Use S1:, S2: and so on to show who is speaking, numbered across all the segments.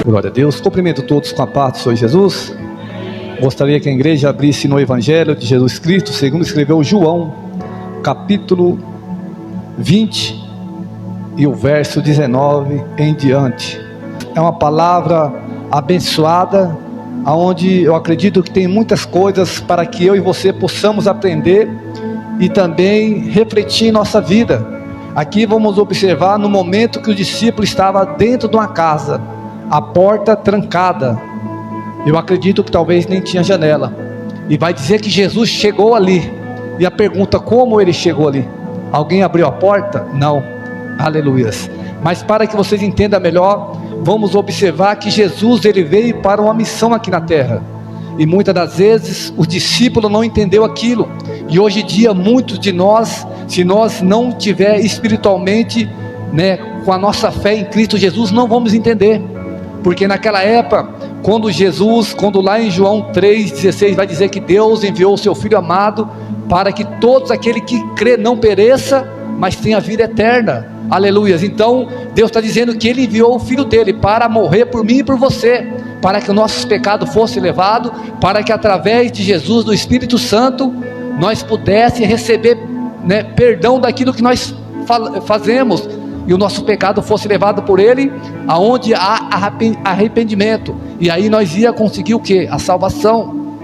S1: Glória a Deus. Cumprimento todos com a paz do Senhor Jesus. Gostaria que a igreja abrisse no Evangelho de Jesus Cristo, segundo escreveu João, capítulo 20 e o verso 19 em diante. É uma palavra abençoada, onde eu acredito que tem muitas coisas para que eu e você possamos aprender e também refletir em nossa vida. Aqui vamos observar no momento que o discípulo estava dentro de uma casa, a porta trancada. Eu acredito que talvez nem tinha janela. E vai dizer que Jesus chegou ali. E a pergunta, como ele chegou ali? Alguém abriu a porta? Não. Aleluias. Mas para que vocês entendam melhor, vamos observar que Jesus ele veio para uma missão aqui na terra. E muitas das vezes o discípulo não entendeu aquilo. E hoje em dia muitos de nós, se nós não tiver espiritualmente, com a nossa fé em Cristo Jesus, não vamos entender. Porque naquela época, quando lá em João 3,16 vai dizer que Deus enviou o seu Filho amado para que todos aqueles que crê não pereça, mas tenha vida eterna. Aleluias. Então Deus está dizendo que Ele enviou o Filho dele para morrer por mim e por você, para que o nosso pecado fosse levado, para que através de Jesus, do Espírito Santo, nós pudéssemos receber perdão daquilo que nós fazemos, e o nosso pecado fosse levado por Ele, aonde há arrependimento, e aí nós ia conseguir o que? A salvação.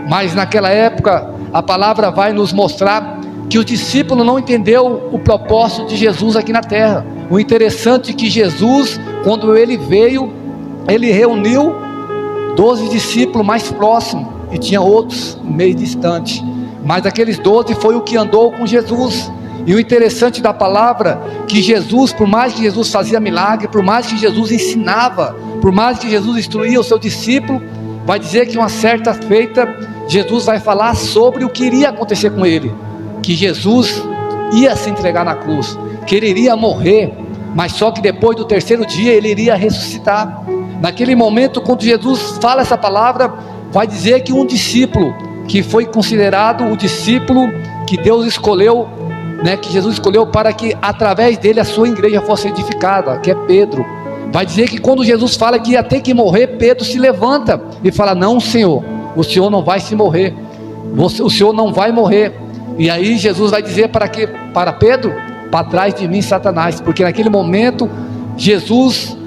S1: Mas naquela época, a palavra vai nos mostrar que o discípulo não entendeu o propósito de Jesus aqui na terra. O interessante é que Jesus, quando Ele veio, Ele reuniu 12 discípulos mais próximos, e tinha outros meio distantes, mas aqueles 12 foi o que andou com Jesus. E o interessante da palavra, que Jesus, por mais que Jesus fazia milagre, por mais que Jesus ensinava, por mais que Jesus instruía o seu discípulo, vai dizer que uma certa feita, Jesus vai falar sobre o que iria acontecer com ele, que Jesus ia se entregar na cruz, que ele iria morrer, mas só que depois do terceiro dia ele iria ressuscitar. Naquele momento, quando Jesus fala essa palavra, vai dizer que um discípulo, que foi considerado o discípulo que Deus escolheu, que Jesus escolheu para que através dele a sua igreja fosse edificada, que é Pedro. Vai dizer que quando Jesus fala que ia ter que morrer, Pedro se levanta e fala: não, Senhor, o Senhor não vai se morrer, o Senhor não vai morrer. E aí Jesus vai dizer para Pedro: para trás de mim, Satanás. Porque naquele momento Jesus,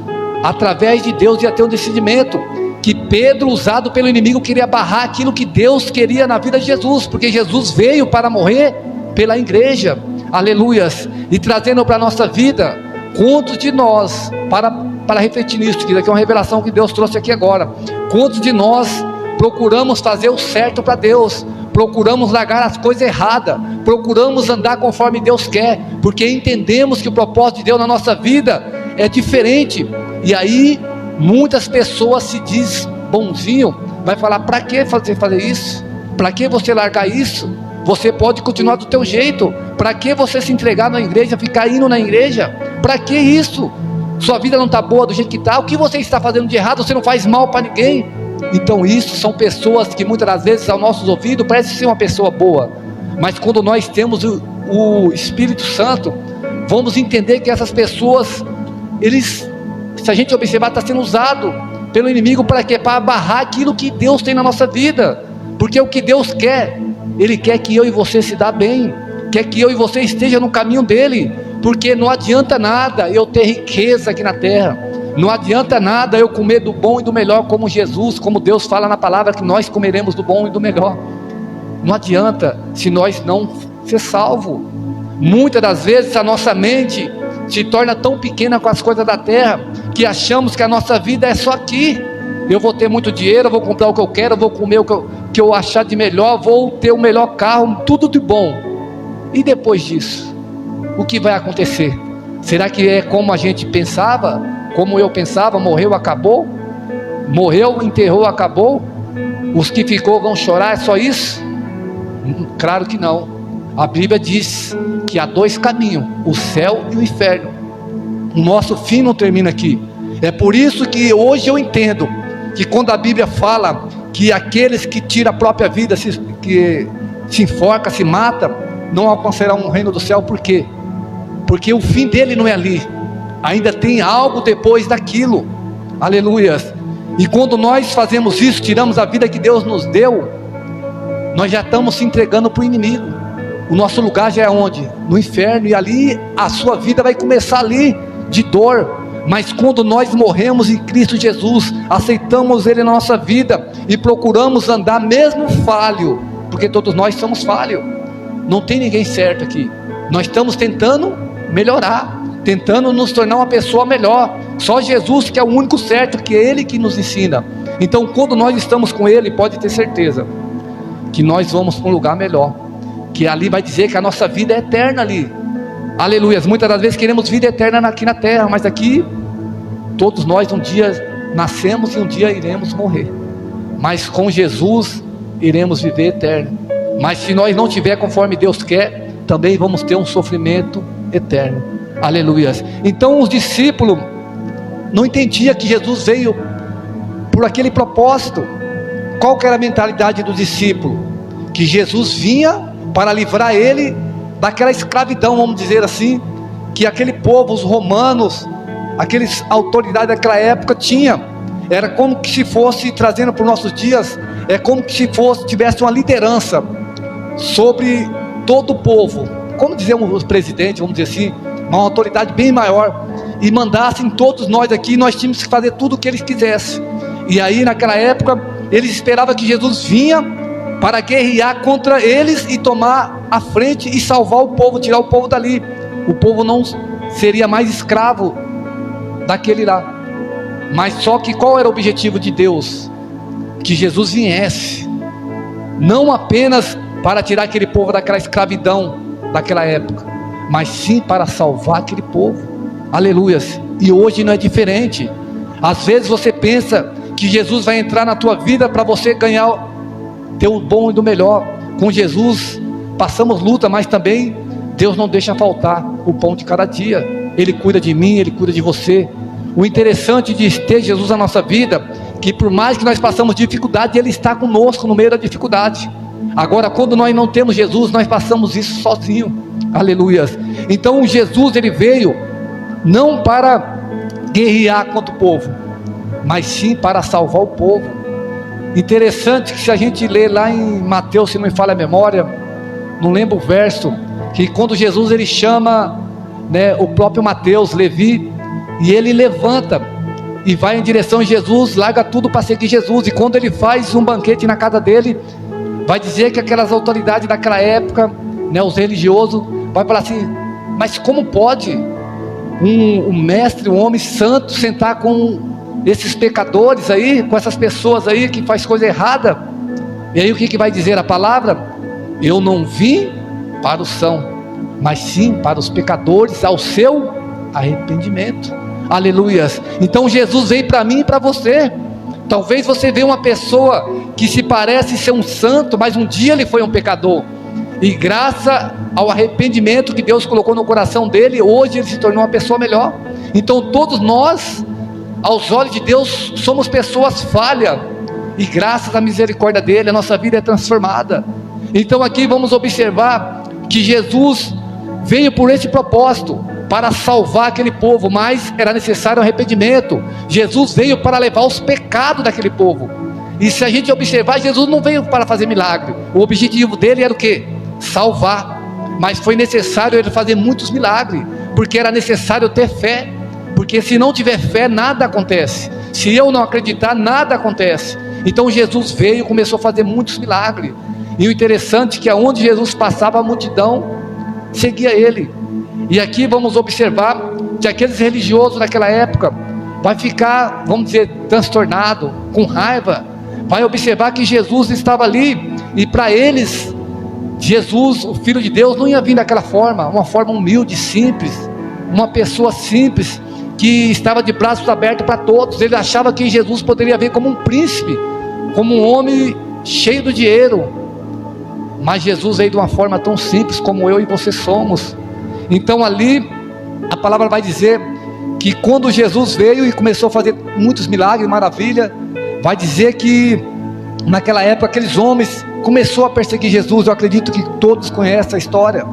S1: através de Deus, ia ter um discernimento que Pedro, usado pelo inimigo, queria barrar aquilo que Deus queria na vida de Jesus, porque Jesus veio para morrer pela igreja. Aleluias. E trazendo para a nossa vida, quantos de nós, para refletir nisso, que daqui é uma revelação que Deus trouxe aqui agora, quantos de nós procuramos fazer o certo para Deus, procuramos largar as coisas erradas, procuramos andar conforme Deus quer, porque entendemos que o propósito de Deus na nossa vida é diferente. E aí muitas pessoas se diz bonzinho, vai falar: para que fazer isso? Para que você largar isso? Você pode continuar do teu jeito. Para que você se entregar na igreja, ficar indo na igreja? Para que isso? Sua vida não está boa do jeito que está. O que você está fazendo de errado? Você não faz mal para ninguém. Então isso são pessoas que muitas das vezes aos nossos ouvidos parece ser uma pessoa boa, mas quando nós temos o Espírito Santo, vamos entender que essas pessoas, se a gente observar, está sendo usado pelo inimigo para quê? Para barrar aquilo que Deus tem na nossa vida. Porque o que Deus quer, Ele quer que eu e você se dá bem, quer que eu e você esteja no caminho dele. Porque não adianta nada eu ter riqueza aqui na terra, não adianta nada eu comer do bom e do melhor, como Jesus, como Deus fala na palavra, que nós comeremos do bom e do melhor. Não adianta se nós não ser salvos. Muitas das vezes a nossa mente se torna tão pequena com as coisas da terra, que achamos que a nossa vida é só aqui. Eu vou ter muito dinheiro, eu vou comprar o que eu quero, eu vou comer o que eu achar de melhor, vou ter o melhor carro, tudo de bom. E depois disso, o que vai acontecer? Será que é como a gente pensava? Como eu pensava? Morreu, acabou? Morreu, enterrou, acabou? Os que ficou vão chorar, é só isso? Claro que não. A Bíblia diz que há dois caminhos, o céu e o inferno. O nosso fim não termina aqui. É por isso que hoje eu entendo que quando a Bíblia fala que aqueles que tiram a própria vida, que se enforca, se mata, não alcançarão o reino do céu. Por quê? Porque o fim dele não é ali. ainda tem algo depois daquilo, aleluias. E quando nós fazemos isso, tiramos a vida que Deus nos deu, nós já estamos se entregando para o inimigo. O nosso lugar já é onde? No inferno, e ali a sua vida vai começar ali, de dor. Mas quando nós morremos em Cristo Jesus, aceitamos Ele na nossa vida, e procuramos andar mesmo falho, porque todos nós somos falhos, não tem ninguém certo aqui, nós estamos tentando melhorar, tentando nos tornar uma pessoa melhor. Só Jesus que é o único certo, que é Ele que nos ensina. Então quando nós estamos com Ele, pode ter certeza que nós vamos para um lugar melhor, que ali vai dizer que a nossa vida é eterna ali, aleluias. Muitas das vezes queremos vida eterna aqui na terra, mas aqui todos nós um dia nascemos e um dia iremos morrer, mas com Jesus iremos viver eterno. Mas se nós não tiver conforme Deus quer, também vamos ter um sofrimento eterno, aleluias. Então os discípulos não entendiam que Jesus veio por aquele propósito. Qual que era a mentalidade do discípulo? Que Jesus vinha para livrar ele daquela escravidão, vamos dizer assim, que aquele povo, os romanos, aqueles autoridades daquela época tinha. Era como que se fosse, trazendo para os nossos dias, é como que se fosse, tivesse uma liderança sobre todo o povo, como dizer os presidentes, vamos dizer assim, uma autoridade bem maior, e mandassem todos nós aqui, nós tínhamos que fazer tudo o que eles quisessem. E aí naquela época, eles esperavam que Jesus vinha para guerrear contra eles e tomar a frente e salvar o povo, tirar o povo dali. O povo não seria mais escravo daquele lá. Mas só que qual era o objetivo de Deus? Que Jesus viesse, não apenas para tirar aquele povo daquela escravidão daquela época, mas sim para salvar aquele povo, aleluias. E hoje não é diferente. Às vezes você pensa que Jesus vai entrar na tua vida para você ganhar, ter o bom e do melhor. Com Jesus passamos luta, mas também Deus não deixa faltar o pão de cada dia. Ele cuida de mim, Ele cuida de você. O interessante de ter Jesus na nossa vida, que por mais que nós passamos dificuldade, Ele está conosco no meio da dificuldade. Agora quando nós não temos Jesus, nós passamos isso sozinho, aleluias. Então Jesus, Ele veio não para guerrear contra o povo, mas sim para salvar o povo. Interessante que se a gente ler lá em Mateus, se não me falha a memória, não lembro o verso, que quando Jesus ele chama, né, o próprio Mateus, Levi, e ele levanta e vai em direção a Jesus, larga tudo para seguir Jesus. E quando ele faz um banquete na casa dele, vai dizer que aquelas autoridades daquela época, né, os religiosos, vai falar assim: mas como pode um mestre, um homem santo, sentar com esses pecadores aí, com essas pessoas aí que faz coisa errada? E aí o que vai dizer a palavra? Eu não vim para os sãos, mas sim para os pecadores, ao seu arrependimento, aleluias. Então Jesus veio para mim e para você. Talvez você veja uma pessoa que se parece ser um santo, mas um dia ele foi um pecador, e graças ao arrependimento que Deus colocou no coração dele, hoje ele se tornou uma pessoa melhor. Então todos nós, aos olhos de Deus, somos pessoas falhas, e graças à misericórdia dele, a nossa vida é transformada. Então aqui vamos observar que Jesus veio por esse propósito, para salvar aquele povo, mas era necessário arrependimento. Jesus veio para levar os pecados daquele povo. E se a gente observar, Jesus não veio para fazer milagre. O objetivo dele era o quê? Salvar. Mas foi necessário ele fazer muitos milagres, porque era necessário ter fé. Porque se não tiver fé, nada acontece. Se eu não acreditar, nada acontece. Então Jesus veio e começou a fazer muitos milagres. E o interessante é que aonde Jesus passava, a multidão seguia ele. E aqui vamos observar que aqueles religiosos daquela época vai ficar, vamos dizer, transtornado, com raiva. Vai observar que Jesus estava ali, e para eles, Jesus, o Filho de Deus, não ia vir daquela forma, uma forma humilde, simples, uma pessoa simples, que estava de braços abertos para todos. Ele achava que Jesus poderia vir como um príncipe, como um homem cheio de dinheiro, mas Jesus veio de uma forma tão simples como eu e você somos. Então ali a palavra vai dizer que quando Jesus veio e começou a fazer muitos milagres, maravilha, vai dizer que naquela época aqueles homens começou a perseguir Jesus. Eu acredito que todos conhecem a história.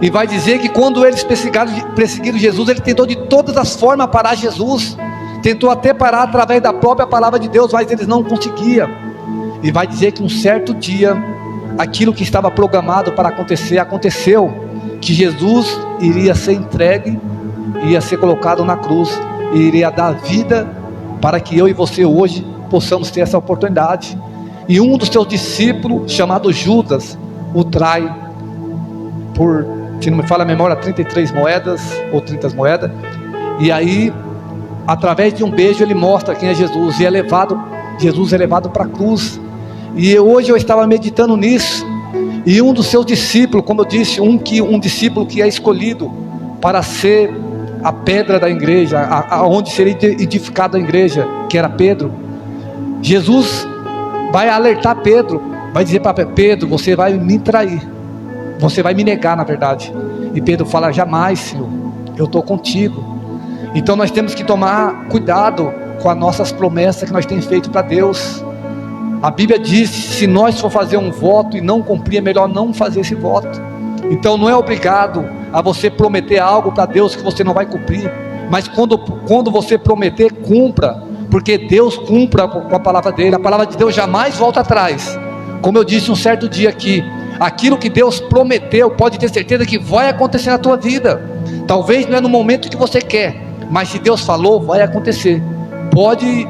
S1: E vai dizer que quando eles perseguiram Jesus, ele tentou de todas as formas parar Jesus. Tentou até parar através da própria palavra de Deus, mas eles não conseguiam. E vai dizer que um certo dia, aquilo que estava programado para acontecer, aconteceu. Que Jesus iria ser entregue, ia ser colocado na cruz, e iria dar vida para que eu e você hoje possamos ter essa oportunidade. E um dos seus discípulos, chamado Judas, o trai por, se não me falha a memória, 33 moedas ou 30 moedas. E aí, através de um beijo, ele mostra quem é Jesus, e Jesus é levado para a cruz. E hoje eu estava meditando nisso, e um dos seus discípulos, como eu disse, um discípulo que é escolhido para ser a pedra da igreja, aonde seria edificada a igreja, que era Pedro. Jesus vai alertar Pedro, vai dizer para Pedro: você vai me trair, você vai me negar, na verdade. E Pedro fala: jamais, Senhor, eu estou contigo. Então nós temos que tomar cuidado com as nossas promessas que nós temos feito para Deus. A Bíblia diz: se nós for fazer um voto e não cumprir, é melhor não fazer esse voto. Então não é obrigado a você prometer algo para Deus que você não vai cumprir, mas quando você prometer, cumpra, porque Deus cumpra com a palavra dele. A palavra de Deus jamais volta atrás. Como eu disse um certo dia aqui, aquilo que Deus prometeu, pode ter certeza que vai acontecer na tua vida. Talvez não é no momento que você quer, mas se Deus falou, vai acontecer. Pode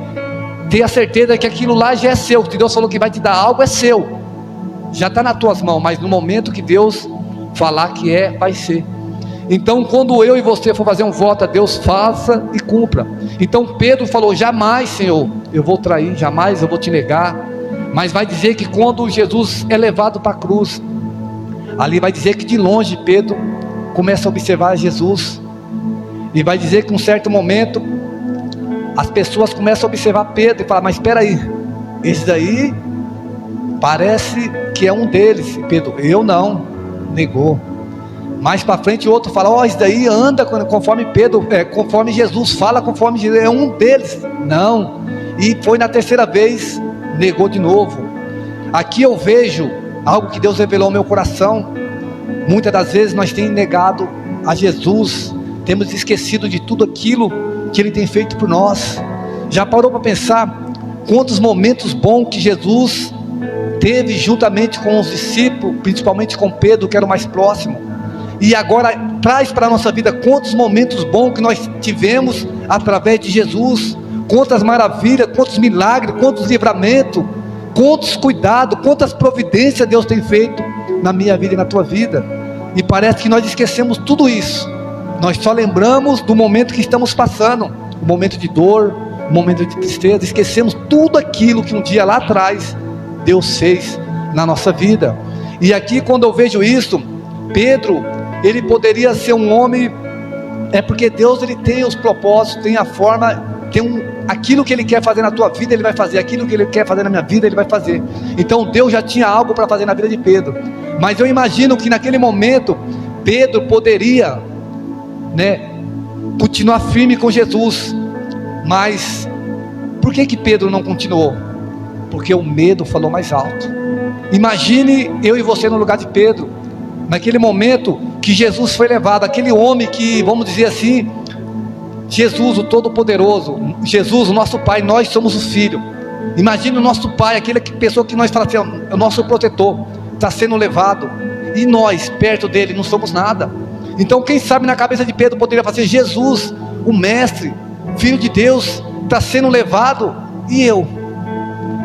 S1: ter a certeza que aquilo lá já é seu. Se Deus falou que vai te dar algo, é seu, já está nas tuas mãos. Mas no momento que Deus falar que é, vai ser. Então quando eu e você for fazer um voto a Deus, faça e cumpra. Então Pedro falou: jamais, Senhor, eu vou trair, jamais eu vou te negar. Mas vai dizer que quando Jesus é levado para a cruz, ali vai dizer que de longe Pedro começa a observar Jesus. E vai dizer que em um certo momento as pessoas começam a observar Pedro e falam: mas espera aí, esse daí parece que é um deles. E Pedro: eu não, negou. Mais para frente o outro fala: ó, esse daí anda conforme Pedro, conforme Jesus, fala conforme Jesus, é um deles. Não. E foi na terceira vez, negou de novo. Aqui eu vejo algo que Deus revelou ao meu coração. Muitas das vezes nós temos negado a Jesus, temos esquecido de tudo aquilo que Ele tem feito por nós. Já parou para pensar quantos momentos bons que Jesus teve juntamente com os discípulos, principalmente com Pedro, que era o mais próximo? E agora traz para a nossa vida quantos momentos bons que nós tivemos através de Jesus, quantas maravilhas, quantos milagres, quantos livramentos, quantos cuidados, quantas providências Deus tem feito na minha vida e na tua vida. E parece que nós esquecemos tudo isso. Nós só lembramos do momento que estamos passando, o momento de dor, o momento de tristeza. Esquecemos tudo aquilo que um dia lá atrás Deus fez na nossa vida. E aqui quando eu vejo isso, Pedro, ele poderia ser um homem, porque Deus, ele tem os propósitos, tem a forma, aquilo que Ele quer fazer na tua vida, Ele vai fazer. Aquilo que Ele quer fazer na minha vida, Ele vai fazer. Então Deus já tinha algo para fazer na vida de Pedro. Mas eu imagino que naquele momento Pedro poderia, continuar firme com Jesus. Mas por que Pedro não continuou? Porque o medo falou mais alto. Imagine eu e você no lugar de Pedro, naquele momento que Jesus foi levado, aquele homem que, vamos dizer assim, Jesus o Todo-Poderoso, Jesus o nosso Pai, nós somos os filhos. Imagine o nosso Pai, aquela pessoa que nós falamos assim, é o nosso protetor, está sendo levado, e nós perto dele não somos nada. Então quem sabe na cabeça de Pedro poderia fazer: Jesus, o Mestre, Filho de Deus, está sendo levado, e eu?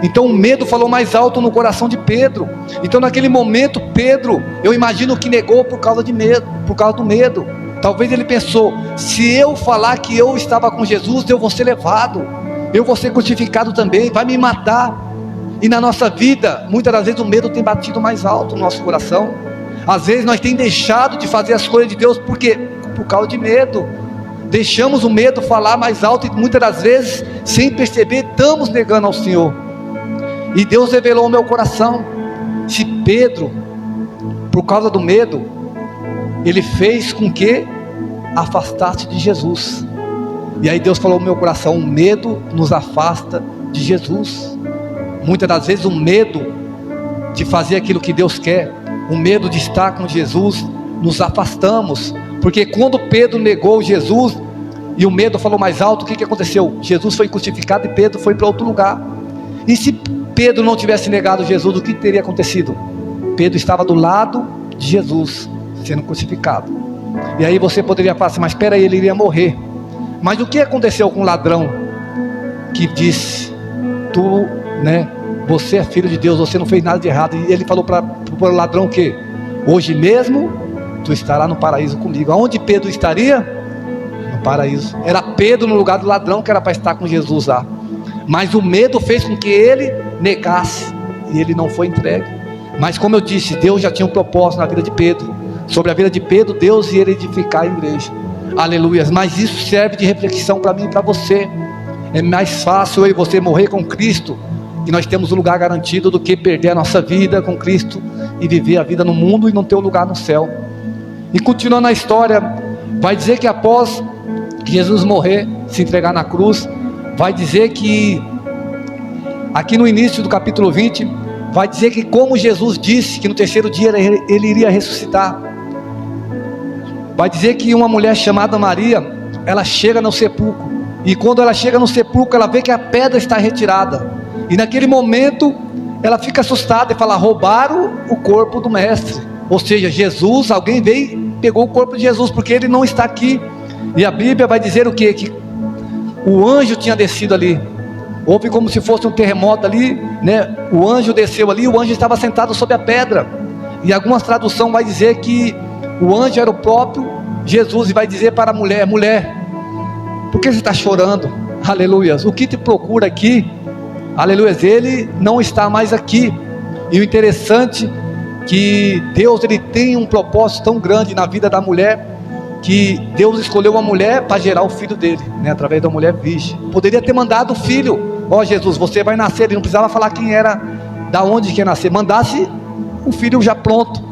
S1: Então o medo falou mais alto no coração de Pedro. Então naquele momento Pedro, eu imagino que negou por causa de medo, por causa do medo. Talvez ele pensou: se eu falar que eu estava com Jesus, eu vou ser levado, eu vou ser crucificado também, vai me matar. E na nossa vida, muitas das vezes o medo tem batido mais alto no nosso coração. Às vezes nós temos deixado de fazer as coisas de Deus, porque por causa de medo. Deixamos o medo falar mais alto, e muitas das vezes, sem perceber, estamos negando ao Senhor. E Deus revelou ao meu coração: se Pedro, por causa do medo, ele fez com que afastasse de Jesus. E aí Deus falou ao meu coração: o medo nos afasta de Jesus. Muitas das vezes o medo de fazer aquilo que Deus quer, o medo de estar com Jesus, nos afastamos, porque quando Pedro negou Jesus e o medo falou mais alto, o que aconteceu? Jesus foi crucificado e Pedro foi para outro lugar. E se Pedro não tivesse negado Jesus, o que teria acontecido? Pedro estava do lado de Jesus sendo crucificado. E aí você poderia falar assim, mas espera aí, ele iria morrer. Mas o que aconteceu com o ladrão que disse, você é filho de Deus, você não fez nada de errado? E ele falou para o ladrão que hoje mesmo tu estarás no paraíso comigo. Aonde Pedro estaria? No paraíso. Era Pedro no lugar do ladrão, que era para estar com Jesus lá. Mas o medo fez com que ele negasse, e ele não foi entregue. Mas como eu disse, Deus já tinha um propósito na vida de Pedro. Sobre a vida de Pedro, Deus ia edificar a igreja. Aleluia. Mas isso serve de reflexão para mim e para você. É mais fácil eu e você morrer com Cristo, que nós temos um lugar garantido, do que perder a nossa vida com Cristo e viver a vida no mundo e não ter um lugar no céu. E continuando a história, vai dizer que após Jesus morrer, se entregar na cruz, vai dizer que aqui no início do capítulo 20, vai dizer que como Jesus disse que no terceiro dia ele iria ressuscitar, vai dizer que uma mulher chamada Maria, ela chega no sepulcro, e quando ela chega no sepulcro, ela vê que a pedra está retirada, e naquele momento ela fica assustada e fala, roubaram o corpo do mestre. Ou seja, Jesus, alguém veio e pegou o corpo de Jesus, porque ele não está aqui. E a Bíblia vai dizer o quê? Que o anjo tinha descido ali. Houve como se fosse um terremoto ali, né? O anjo desceu ali, o anjo estava sentado sobre a pedra. E algumas traduções vai dizer que o anjo era o próprio Jesus, e vai dizer para a mulher, mulher, por que você está chorando? Aleluias. O que te procura aqui? Aleluias. Ele não está mais aqui. E o interessante que Deus, ele tem um propósito tão grande na vida da mulher, que Deus escolheu uma mulher para gerar o filho dele, né? Através da mulher virgem. Poderia ter mandado o filho, Jesus, você vai nascer. Ele não precisava falar quem era, da onde que ia nascer, mandasse o filho já pronto,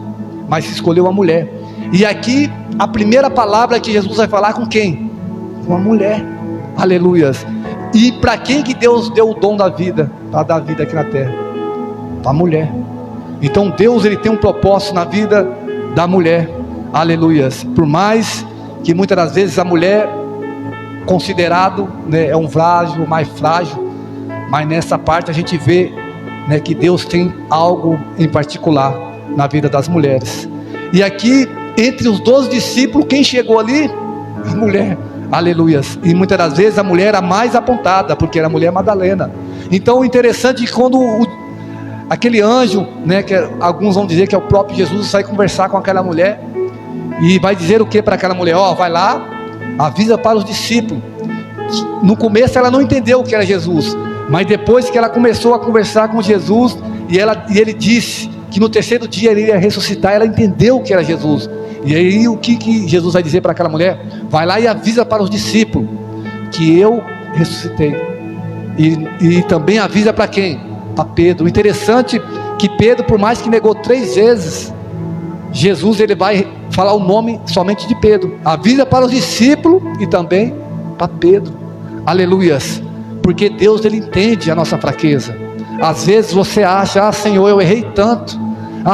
S1: mas escolheu uma mulher. E aqui a primeira palavra que Jesus vai falar com quem? Com uma mulher. Aleluias. E para quem que Deus deu o dom da vida, para dar vida aqui na terra? Para a mulher. Então Deus, ele tem um propósito na vida da mulher. Aleluias. Por mais que muitas das vezes a mulher considerado, né, é um frágil, mais frágil, mas nessa parte a gente vê, né, que Deus tem algo em particular na vida das mulheres. E aqui entre os 12 discípulos, quem chegou ali? A mulher. Aleluias. E muitas das vezes a mulher era mais apontada, porque era a mulher Madalena. Então o interessante é que quando aquele anjo, né, que alguns vão dizer que é o próprio Jesus, sai conversar com aquela mulher, e vai dizer o que para aquela mulher? Vai lá, avisa para os discípulos. No começo ela não entendeu o que era Jesus, mas depois que ela começou a conversar com Jesus, e ele disse que no terceiro dia ele ia ressuscitar, ela entendeu o que era Jesus. E aí o que Jesus vai dizer para aquela mulher? Vai lá e avisa para os discípulos que eu ressuscitei. E também avisa para quem? Para Pedro. O interessante que Pedro, por mais que negou 3 vezes, Jesus, ele vai falar o nome somente de Pedro. Avisa para os discípulos e também para Pedro. Aleluias. Porque Deus, ele entende a nossa fraqueza. Às vezes você acha, Senhor, eu errei tanto,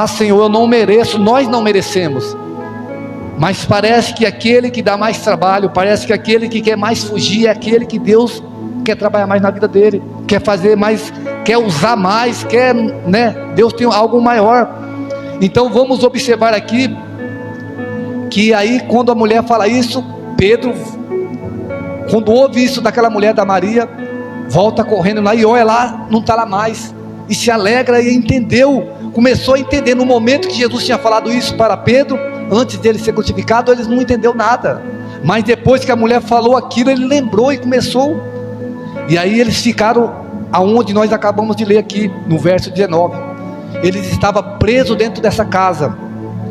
S1: Senhor, eu não mereço. Nós não merecemos, mas parece que aquele que dá mais trabalho, parece que aquele que quer mais fugir, é aquele que Deus quer trabalhar mais na vida dele, quer fazer mais, quer usar mais, quer, né? Deus tem algo maior. Então vamos observar aqui, que aí quando a mulher fala isso, Pedro, quando ouve isso daquela mulher, da Maria, volta correndo lá e olha lá, não está lá mais, e se alegra e entendeu, começou a entender. No momento que Jesus tinha falado isso para Pedro, antes dele ser crucificado, eles não entenderam nada, mas depois que a mulher falou aquilo, ele lembrou e começou. E aí eles ficaram aonde nós acabamos de ler aqui, no verso 19. Eles estavam presos dentro dessa casa.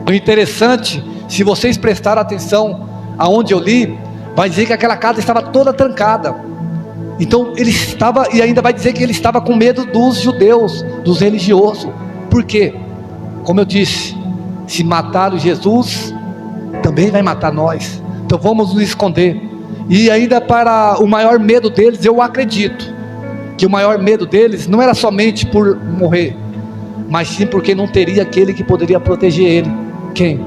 S1: O interessante, se vocês prestarem atenção aonde eu li, vai dizer que aquela casa estava toda trancada. Então ele estava, e ainda vai dizer que ele estava com medo dos judeus, dos religiosos. Por quê? Como eu disse, se mataram Jesus, também vai matar nós. Então vamos nos esconder. E ainda para o maior medo deles, eu acredito que o maior medo deles não era somente por morrer, mas sim porque não teria aquele que poderia proteger ele. Quem?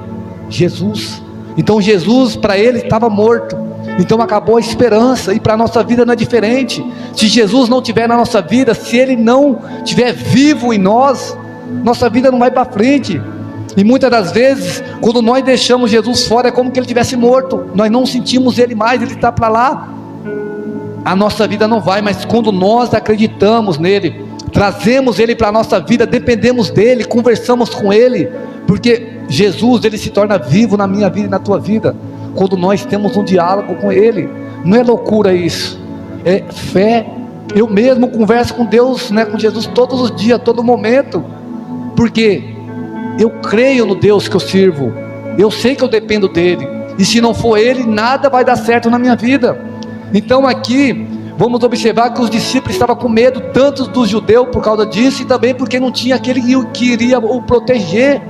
S1: Jesus. Então Jesus, para ele, estava morto. Então acabou a esperança. E para a nossa vida não é diferente. Se Jesus não estiver na nossa vida, se ele não estiver vivo em nós, nossa vida não vai para frente. E muitas das vezes, quando nós deixamos Jesus fora, é como que ele tivesse morto. Nós não sentimos ele mais, ele está para lá. A nossa vida não vai. Mas quando nós acreditamos nele, trazemos ele para a nossa vida, dependemos dele, conversamos com ele, porque Jesus, ele se torna vivo na minha vida e na tua vida, quando nós temos um diálogo com ele. Não é loucura isso, é fé. Eu mesmo converso com Deus, com Jesus todos os dias, todo momento, porque eu creio no Deus que eu sirvo, eu sei que eu dependo dele, e se não for ele, nada vai dar certo na minha vida. Então aqui, vamos observar que os discípulos estavam com medo, tanto dos judeus por causa disso, e também porque não tinha aquele que iria o proteger.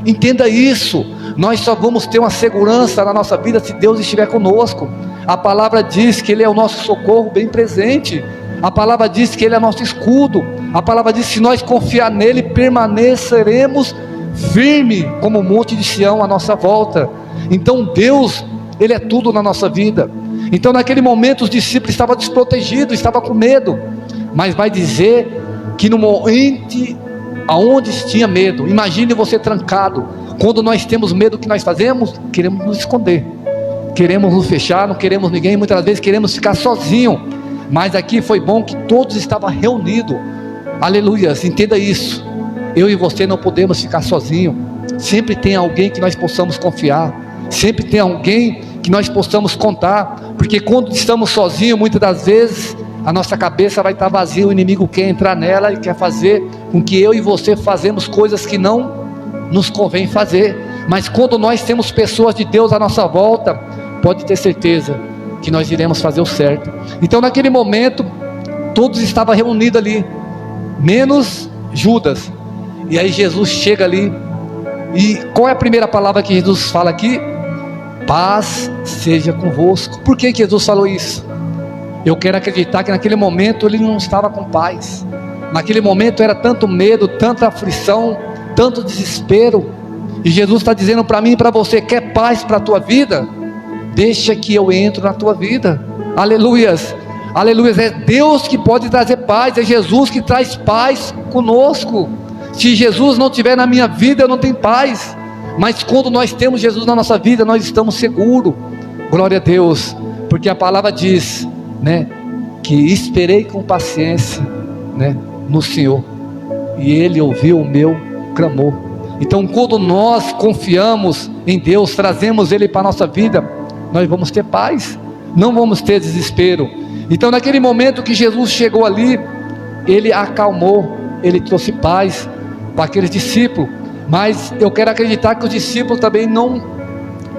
S1: Entenda isso, nós só vamos ter uma segurança na nossa vida se Deus estiver conosco. A palavra diz que ele é o nosso socorro bem presente, a palavra diz que ele é nosso escudo, a palavra diz que se nós confiar nele, permaneceremos firme como o monte de Sião à nossa volta. Então Deus, ele é tudo na nossa vida. Então naquele momento os discípulos estavam desprotegidos, estavam com medo, mas vai dizer que no momento aonde tinha medo, imagine você trancado. Quando nós temos medo, o que nós fazemos? Queremos nos esconder, queremos nos fechar, não queremos ninguém, muitas vezes queremos ficar sozinho. Mas aqui foi bom que todos estavam reunidos. Aleluia, entenda isso. Eu e você não podemos ficar sozinhos. Sempre tem alguém que nós possamos confiar, sempre tem alguém que nós possamos contar, porque quando estamos sozinhos, muitas das vezes a nossa cabeça vai estar vazia, o inimigo quer entrar nela e quer fazer com que eu e você fazemos coisas que não nos convém fazer. Mas quando nós temos pessoas de Deus à nossa volta, pode ter certeza que nós iremos fazer o certo. Então naquele momento, todos estavam reunidos ali, menos Judas. E aí Jesus chega ali, e qual é a primeira palavra que Jesus fala aqui? Paz seja convosco. Por que Jesus falou isso? Eu quero acreditar que naquele momento ele não estava com paz. Naquele momento era tanto medo, tanta aflição, tanto desespero. E Jesus está dizendo para mim e para você: quer paz para a tua vida? Deixa que eu entro na tua vida. Aleluias, aleluias. É Deus que pode trazer paz, é Jesus que traz paz conosco. Se Jesus não estiver na minha vida, eu não tenho paz. Mas quando nós temos Jesus na nossa vida, nós estamos seguros. Glória a Deus, porque a palavra diz, que esperei com paciência, no Senhor, e Ele ouviu o meu clamor. Então quando nós confiamos em Deus, trazemos Ele para a nossa vida, nós vamos ter paz, não vamos ter desespero. Então naquele momento que Jesus chegou ali, Ele acalmou, Ele trouxe paz para aqueles discípulos. Mas eu quero acreditar que os discípulos também não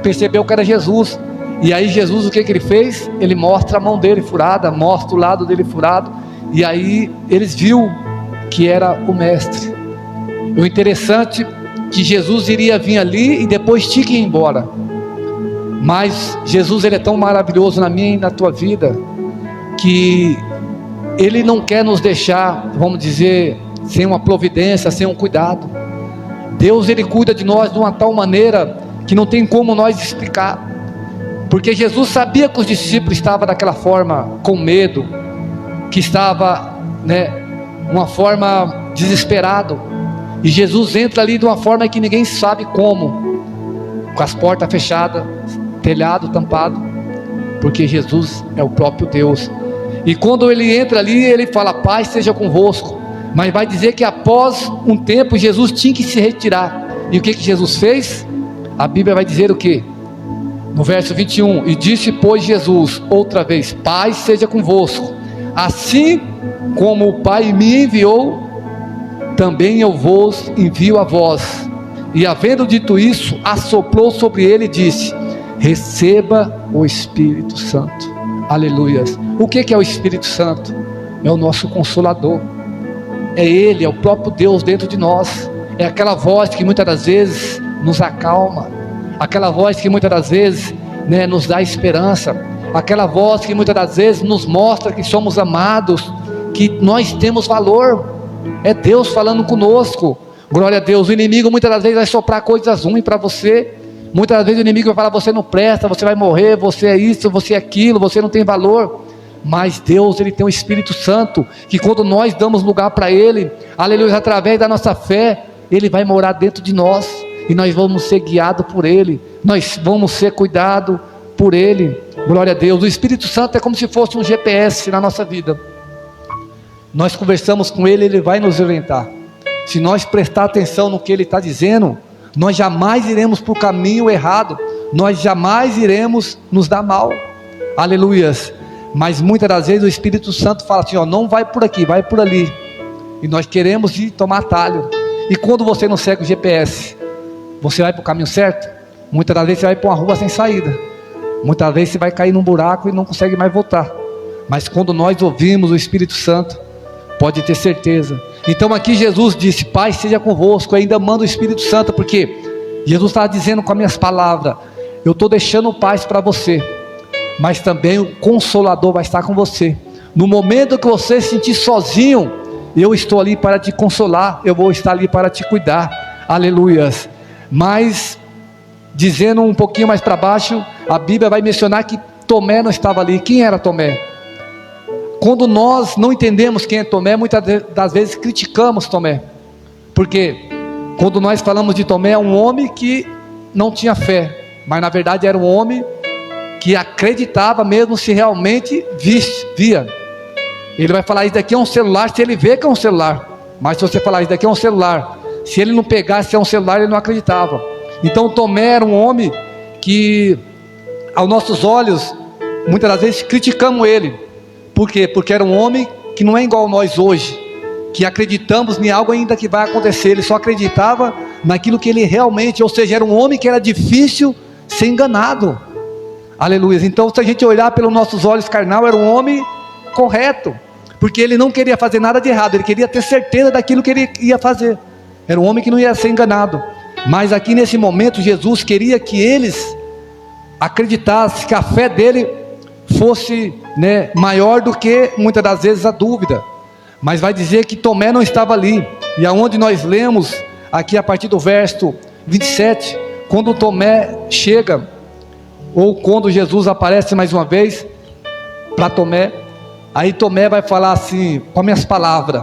S1: perceberam que era Jesus. E aí Jesus, o que ele fez? Ele mostra a mão dele furada, mostra o lado dele furado, e aí eles viram que era o mestre. O interessante é que Jesus iria vir ali e depois tinha que ir embora. Mas Jesus, ele é tão maravilhoso na minha e na tua vida, que ele não quer nos deixar, vamos dizer, sem uma providência, sem um cuidado. Deus, ele cuida de nós de uma tal maneira que não tem como nós explicar. Porque Jesus sabia que os discípulos estavam daquela forma, com medo, que estava, uma forma desesperado. E Jesus entra ali de uma forma que ninguém sabe como, com as portas fechadas, telhado tampado, porque Jesus é o próprio Deus. E quando ele entra ali, ele fala: paz seja convosco. Mas vai dizer que após um tempo Jesus tinha que se retirar. E o que Jesus fez? A Bíblia vai dizer o que? No verso 21, e disse pois Jesus outra vez: paz seja convosco. Assim como o Pai me enviou, também eu vos envio a vós. E havendo dito isso, assoprou sobre ele e disse: receba o Espírito Santo. Aleluias. O que é o Espírito Santo? É o nosso Consolador. É Ele, é o próprio Deus dentro de nós. É aquela voz que muitas das vezes nos acalma, aquela voz que muitas das vezes nos dá esperança, aquela voz que muitas das vezes nos mostra que somos amados, que nós temos valor. É Deus falando conosco. Glória a Deus. O inimigo muitas das vezes vai soprar coisas ruins para você, Muitas vezes o inimigo vai falar: você não presta, você vai morrer, você é isso, você é aquilo, você não tem valor. Mas Deus, Ele tem o Espírito Santo, que quando nós damos lugar para Ele, aleluia, através da nossa fé, Ele vai morar dentro de nós, e nós vamos ser guiados por Ele, nós vamos ser cuidados por Ele. Glória a Deus. O Espírito Santo é como se fosse um GPS na nossa vida. Nós conversamos com Ele, Ele vai nos orientar. Se nós prestar atenção no que Ele está dizendo, nós jamais iremos para o caminho errado, nós jamais iremos nos dar mal, aleluias. Mas muitas das vezes o Espírito Santo fala assim: ó, não vai por aqui, vai por ali, e nós queremos ir tomar atalho. E quando você não segue o GPS, você vai para o caminho certo? Muitas das vezes você vai para uma rua sem saída, muitas vezes você vai cair num buraco e não consegue mais voltar. Mas quando nós ouvimos o Espírito Santo, pode ter certeza. Então aqui Jesus disse: Pai seja convosco, eu ainda mando o Espírito Santo, porque Jesus estava dizendo com as minhas palavras: eu estou deixando paz para você, mas também o Consolador vai estar com você. No momento que você se sentir sozinho, eu estou ali para te consolar, eu vou estar ali para te cuidar, aleluias. Mas dizendo um pouquinho mais para baixo, a Bíblia vai mencionar que Tomé não estava ali. Quem era Tomé? Quando nós não entendemos quem é Tomé, muitas das vezes criticamos Tomé, porque quando nós falamos de Tomé, é um homem que não tinha fé, mas na verdade era um homem que acreditava mesmo se realmente via. Ele vai falar: isso daqui é um celular, se ele vê que é um celular. Mas se você falar: isso daqui é um celular, se ele não pegasse, é um celular, ele não acreditava. Então Tomé era um homem que, aos nossos olhos, muitas das vezes criticamos ele. Por quê? Porque era um homem que não é igual a nós hoje, que acreditamos em algo ainda que vai acontecer. Ele só acreditava naquilo que ele realmente, ou seja, era um homem que era difícil ser enganado, aleluia. Então, se a gente olhar pelos nossos olhos carnal, era um homem correto, porque ele não queria fazer nada de errado, ele queria ter certeza daquilo que ele ia fazer. Era um homem que não ia ser enganado. Mas aqui nesse momento, Jesus queria que eles acreditassem, que a fé dele fosse, maior do que muitas das vezes a dúvida. Mas vai dizer que Tomé não estava ali. E aonde nós lemos aqui a partir do verso 27, quando Tomé chega, ou quando Jesus aparece mais uma vez para Tomé, aí Tomé vai falar assim, com as minhas palavras,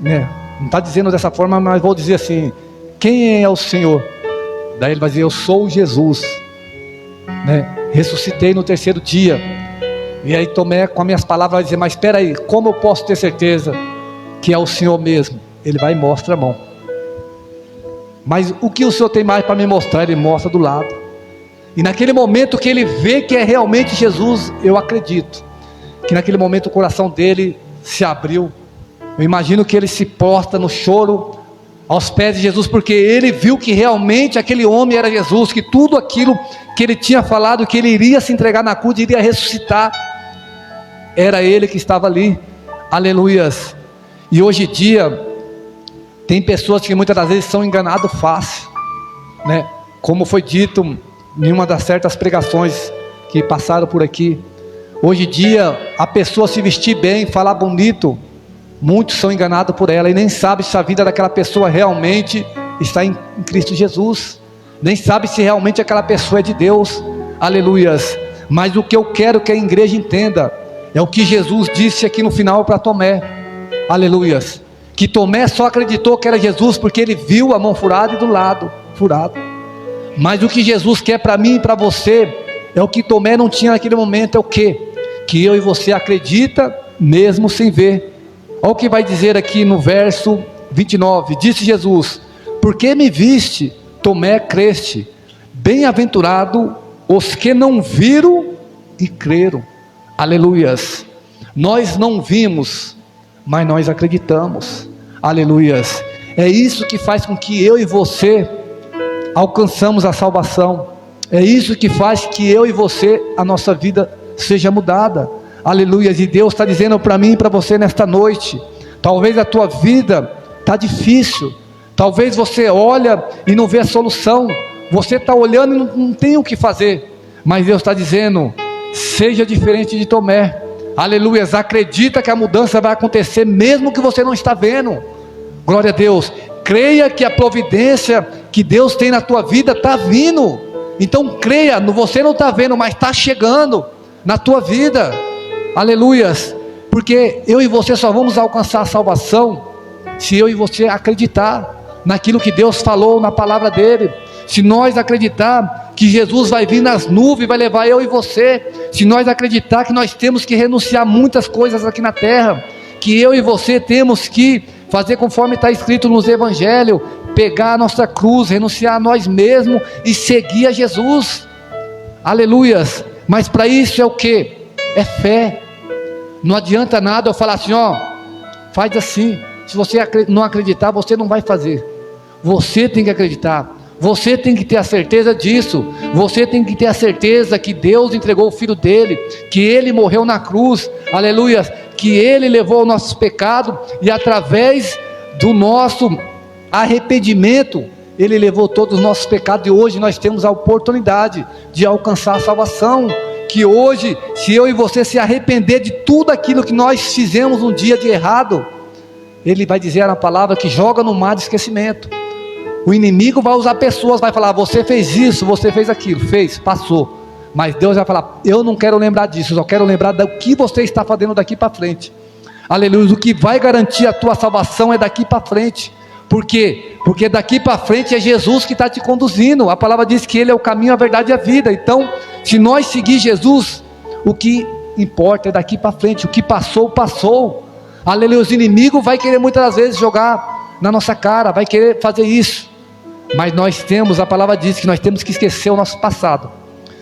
S1: não está dizendo dessa forma, mas vou dizer assim: quem é o Senhor? Daí ele vai dizer: eu sou Jesus, ressuscitei no terceiro dia. E aí Tomé, com as minhas palavras, vai dizer: mas espera aí, como eu posso ter certeza que é o Senhor mesmo? Ele vai e mostra a mão. Mas o que o Senhor tem mais para me mostrar? Ele mostra do lado. E naquele momento que ele vê que é realmente Jesus, eu acredito que naquele momento o coração dele se abriu. Eu imagino que ele se prostra no choro aos pés de Jesus, porque ele viu que realmente aquele homem era Jesus, que tudo aquilo que ele tinha falado, que ele iria se entregar na cruz, iria ressuscitar, era ele que estava ali, aleluias. E hoje em dia tem pessoas que muitas das vezes são enganadas fácil, como foi dito em uma das certas pregações que passaram por aqui. Hoje em dia a pessoa se vestir bem, falar bonito, muitos são enganados por ela, e nem sabem se a vida daquela pessoa realmente está em Cristo Jesus, nem sabe se realmente aquela pessoa é de Deus, aleluias. Mas o que eu quero que a igreja entenda é o que Jesus disse aqui no final para Tomé, aleluias, que Tomé só acreditou que era Jesus porque ele viu a mão furada e do lado furado. Mas o que Jesus quer para mim e para você é o que Tomé não tinha naquele momento. É o quê? Que eu e você acredita mesmo sem ver. Olha o que vai dizer aqui no verso 29, disse Jesus: porque me viste, Tomé, creste. Bem-aventurado os que não viram e creram. Aleluias. Nós não vimos, mas nós acreditamos, aleluias. É isso que faz com que eu e você alcançamos a salvação. É isso que faz que eu e você, a nossa vida seja mudada, aleluias. E Deus está dizendo para mim e para você nesta noite: talvez a tua vida está difícil, talvez você olha e não vê a solução, você está olhando e não tem o que fazer, mas Deus está dizendo: seja diferente de Tomé, aleluias. Acredita que a mudança vai acontecer mesmo que você não está vendo. Glória a Deus. Creia que a providência que Deus tem na tua vida está vindo. Então creia, você não está vendo, mas está chegando na tua vida, aleluias, porque eu e você só vamos alcançar a salvação, se eu e você acreditar naquilo que Deus falou na palavra dele, se nós acreditar que Jesus vai vir nas nuvens, vai levar eu e você, se nós acreditar que nós temos que renunciar muitas coisas aqui na terra, que eu e você temos que fazer conforme está escrito nos evangelhos, pegar a nossa cruz, renunciar a nós mesmos e seguir a Jesus, aleluias. Mas para isso é o que? É fé. Não adianta nada eu falar assim, ó, faz assim, se você não acreditar, você não vai fazer. Você tem que acreditar, você tem que ter a certeza disso, você tem que ter a certeza que Deus entregou o Filho dele, que ele morreu na cruz, aleluia, que ele levou o nosso pecado, e através do nosso arrependimento, ele levou todos os nossos pecados, e hoje nós temos a oportunidade de alcançar a salvação, que hoje, se eu e você se arrepender de tudo aquilo que nós fizemos um dia de errado, ele vai dizer na palavra que joga no mar de esquecimento. O inimigo vai usar pessoas, vai falar, você fez isso, você fez aquilo, fez, passou, mas Deus vai falar, eu não quero lembrar disso, eu só quero lembrar do que você está fazendo daqui para frente, aleluia. O que vai garantir a tua salvação é daqui para frente. Por quê? Porque daqui para frente é Jesus que está te conduzindo, a palavra diz que ele é o caminho, a verdade e a vida. Então, se nós seguir Jesus, o que importa é daqui para frente, o que passou, passou, aleluia. Os inimigos vai querer muitas vezes jogar na nossa cara, vai querer fazer isso, mas nós temos, a palavra diz que nós temos que esquecer o nosso passado.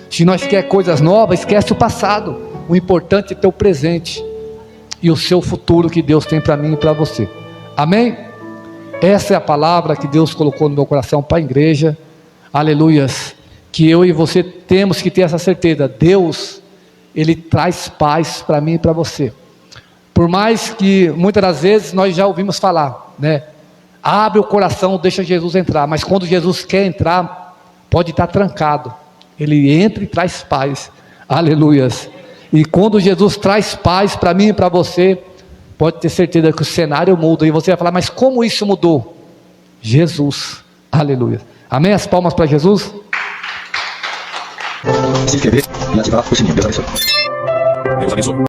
S1: Se nós queremos coisas novas, esquece o passado, o importante é ter o presente, e o seu futuro que Deus tem para mim e para você, amém? Essa é a palavra que Deus colocou no meu coração para a igreja, aleluias, que eu e você temos que ter essa certeza, Deus, Ele traz paz para mim e para você, por mais que muitas das vezes nós já ouvimos falar, né? Abre o coração, deixa Jesus entrar, mas quando Jesus quer entrar, pode estar trancado, Ele entra e traz paz, aleluias, e quando Jesus traz paz para mim e para você, pode ter certeza que o cenário muda, e você vai falar, mas como isso mudou? Jesus, aleluia, amém? As palmas para Jesus.
S2: Se inscrever e ativar o sininho. Deus abençoe. Deus abençoe.